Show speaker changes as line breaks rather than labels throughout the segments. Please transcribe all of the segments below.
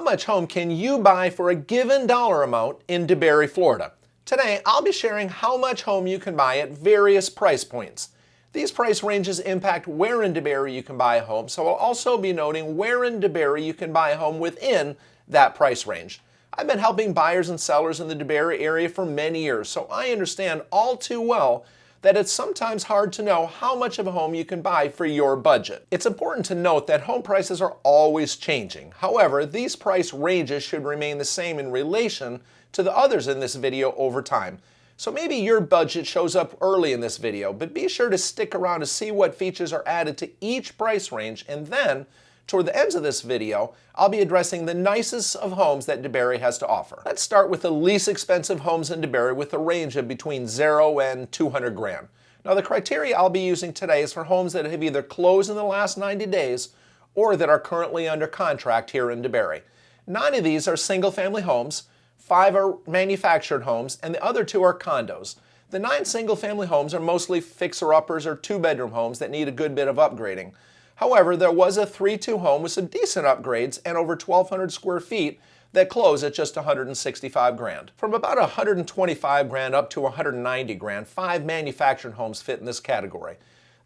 How much home can you buy for a given dollar amount in DeBary, Florida? Today, I'll be sharing how much home you can buy at various price points. These price ranges impact where in DeBary you can buy a home, so I'll also be noting where in DeBary you can buy a home within that price range. I've been helping buyers and sellers in the DeBary area for many years, so I understand all too well that it's sometimes hard to know how much of a home you can buy for your budget. It's important to note that home prices are always changing. However, these price ranges should remain the same in relation to the others in this video over time. So maybe your budget shows up early in this video, but be sure to stick around to see what features are added to each price range, and then toward the ends of this video, I'll be addressing the nicest of homes that DeBary has to offer. Let's start with the least expensive homes in DeBary with a range of between 0 and 200 grand. Now the criteria I'll be using today is for homes that have either closed in the last 90 days or that are currently under contract here in DeBary. 9 of these are single family homes, 5 are manufactured homes, and the other 2 are condos. The 9 single family homes are mostly fixer-uppers or 2-bedroom homes that need a good bit of upgrading. However, there was a 3-2 home with some decent upgrades and over 1,200 square feet that closed at just 165 grand. From about 125 grand up to 190 grand, 5 manufactured homes fit in this category.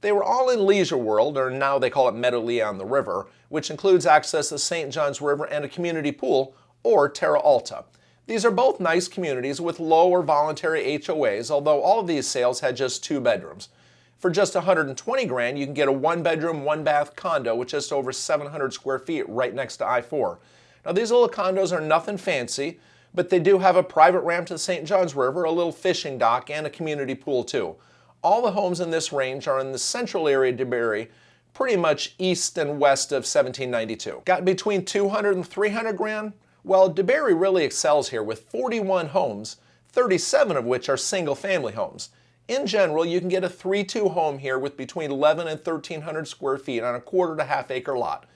They were all in Leisure World, or now they call it Meadowlee on the River, which includes access to St. John's River and a community pool, or Terra Alta. These are both nice communities with low or voluntary HOAs, although all of these sales had just 2 bedrooms. For just 120 grand, you can get a 1-bedroom, 1-bath condo with just over 700 square feet right next to I-4. Now these little condos are nothing fancy, but they do have a private ramp to the St. John's River, a little fishing dock, and a community pool too. All the homes in this range are in the central area of DeBary, pretty much east and west of 1792. Got between 200 and 300 grand? Well, DeBary really excels here with 41 homes, 37 of which are single family homes. In general, you can get a 3-2 home here with between 11 and 1,300 square feet on a 1/4 to half-acre lot.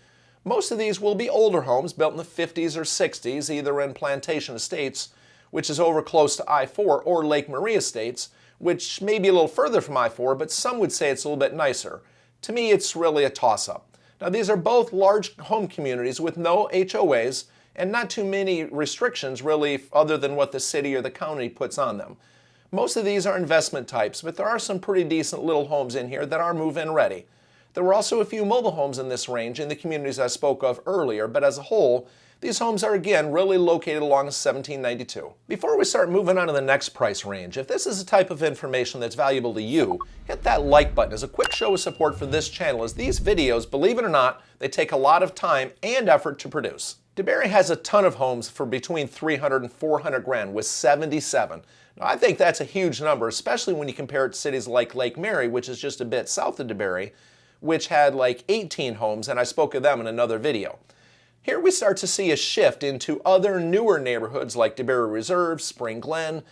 Most of these will be older homes built in the 50s or 60s, either in Plantation Estates, which is over close to I-4, or Lake Marie Estates, which may be a little further from I-4, but some would say it's a little bit nicer. To me, it's really a toss-up. Now, these are both large home communities with no HOAs and not too many restrictions, really, other than what the city or the county puts on them. Most of these are investment types, but there are some pretty decent little homes in here that are move-in ready. There were also a few mobile homes in this range in the communities I spoke of earlier, but as a whole, these homes are again really located along 1792. Before we start moving on to the next price range, if this is the type of information that's valuable to you, hit that like button as a quick show of support for this channel, as these videos, believe it or not, they take a lot of time and effort to produce. DeBary has a ton of homes for between 300 and 400 grand with 77. Now, I think that's a huge number, especially when you compare it to cities like Lake Mary, which is just a bit south of DeBary, which had like 18 homes, and I spoke of them in another video. Here we start to see a shift into other newer neighborhoods like DeBary Reserve, Spring Glen,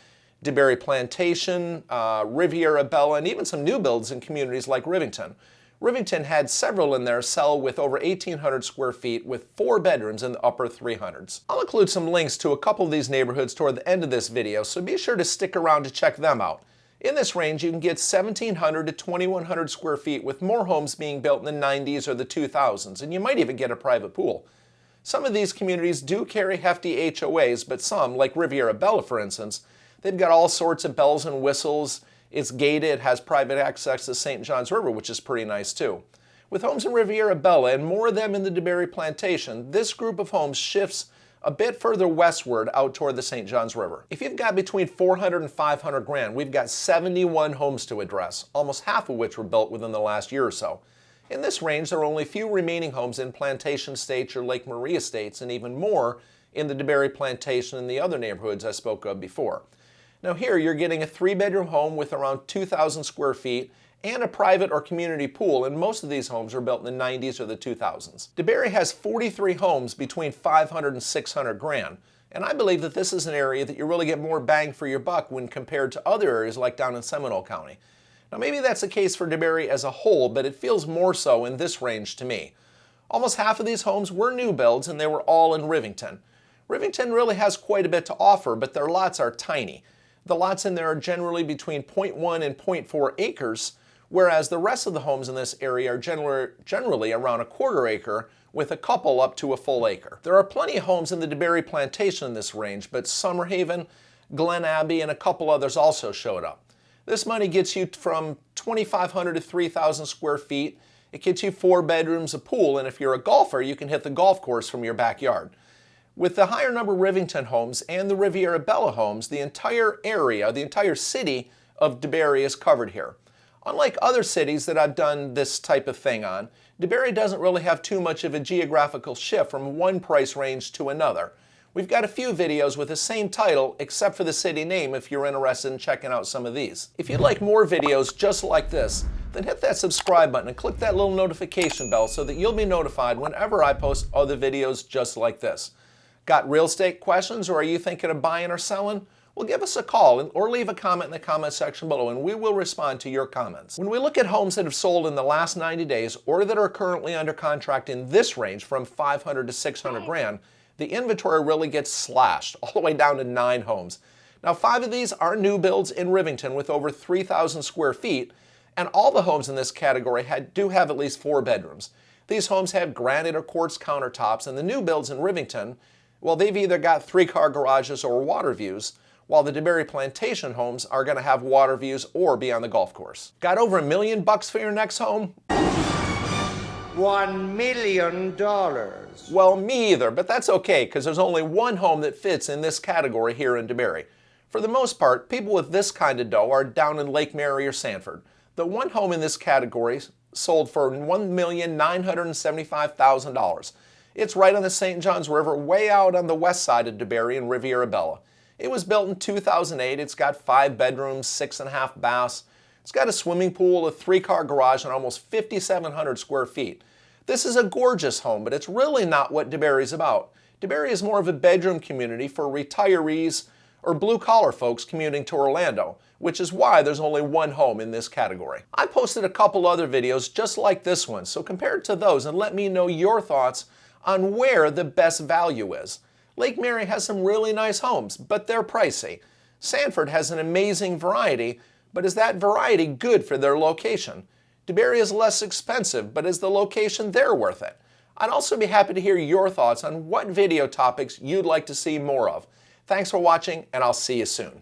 DeBary Plantation, Riviera Bella, and even some new builds in communities like Rivington. Rivington had several in there sell with over 1,800 square feet with 4 bedrooms in the upper 300s. I'll include some links to a couple of these neighborhoods toward the end of this video, so be sure to stick around to check them out. In this range, you can get 1,700 to 2,100 square feet with more homes being built in the 90s or the 2000s, and you might even get a private pool. Some of these communities do carry hefty HOAs, but some, like Riviera Bella for instance, they've got all sorts of bells and whistles. It's gated, has private access to St. John's River, which is pretty nice too. With homes in Riviera Bella and more of them in the DeBary Plantation, this group of homes shifts a bit further westward out toward the St. John's River. If you've got between 400 and 500 grand, we've got 71 homes to address, almost half of which were built within the last year or so. In this range, there are only a few remaining homes in Plantation Estates or Lake Marie Estates, and even more in the DeBary Plantation and the other neighborhoods I spoke of before. Now here you're getting a 3-bedroom home with around 2,000 square feet and a private or community pool, and most of these homes are built in the 90s or the 2000s. DeBary has 43 homes between 500 and 600 grand, and I believe that this is an area that you really get more bang for your buck when compared to other areas like down in Seminole County. Now maybe that's the case for DeBary as a whole, but it feels more so in this range to me. Almost half of these homes were new builds, and they were all in Rivington. Rivington really has quite a bit to offer, but their lots are tiny. The lots in there are generally between 0.1 and 0.4 acres, whereas the rest of the homes in this area are generally around a quarter acre with a couple up to a full acre. There are plenty of homes in the DeBary plantation in this range, but Summerhaven, Glen Abbey, and a couple others also showed up. This money gets you from 2,500 to 3,000 square feet. It gets you 4 bedrooms, a pool, and if you're a golfer, you can hit the golf course from your backyard. With the higher number Rivington homes and the Riviera Bella homes, the entire area, the entire city of DeBary is covered here. Unlike other cities that I've done this type of thing on, DeBary doesn't really have too much of a geographical shift from one price range to another. We've got a few videos with the same title except for the city name if you're interested in checking out some of these. If you'd like more videos just like this, then hit that subscribe button and click that little notification bell so that you'll be notified whenever I post other videos just like this. Got real estate questions, or are you thinking of buying or selling? Well, give us a call or leave a comment in the comment section below and we will respond to your comments. When we look at homes that have sold in the last 90 days or that are currently under contract in this range from 500 to 600 grand, the inventory really gets slashed all the way down to 9 homes. Now 5 of these are new builds in Rivington with over 3,000 square feet, and all the homes in this category do have at least 4 bedrooms. These homes have granite or quartz countertops, and the new builds in Rivington, well, they've either got 3-car garages or water views, while the DeBary plantation homes are going to have water views or be on the golf course. Got over $1 million for your next home?
$1 million.
Well, me either, but that's okay because there's only one home that fits in this category here in DeBary. For the most part, people with this kind of dough are down in Lake Mary or Sanford. The one home in this category sold for $1,975,000. It's right on the St. Johns River, way out on the west side of DeBary in Riviera Bella. It was built in 2008. It's got 5 bedrooms, 6.5 baths. It's got a swimming pool, a 3-car garage, and almost 5,700 square feet. This is a gorgeous home, but it's really not what DeBary is about. DeBary is more of a bedroom community for retirees or blue-collar folks commuting to Orlando, which is why there's only one home in this category. I posted a couple other videos just like this one, so compare it to those and let me know your thoughts on where the best value is. Lake Mary has some really nice homes, but they're pricey. Sanford has an amazing variety, but is that variety good for their location? DeBary is less expensive, but is the location there worth it? I'd also be happy to hear your thoughts on what video topics you'd like to see more of. Thanks for watching, and I'll see you soon.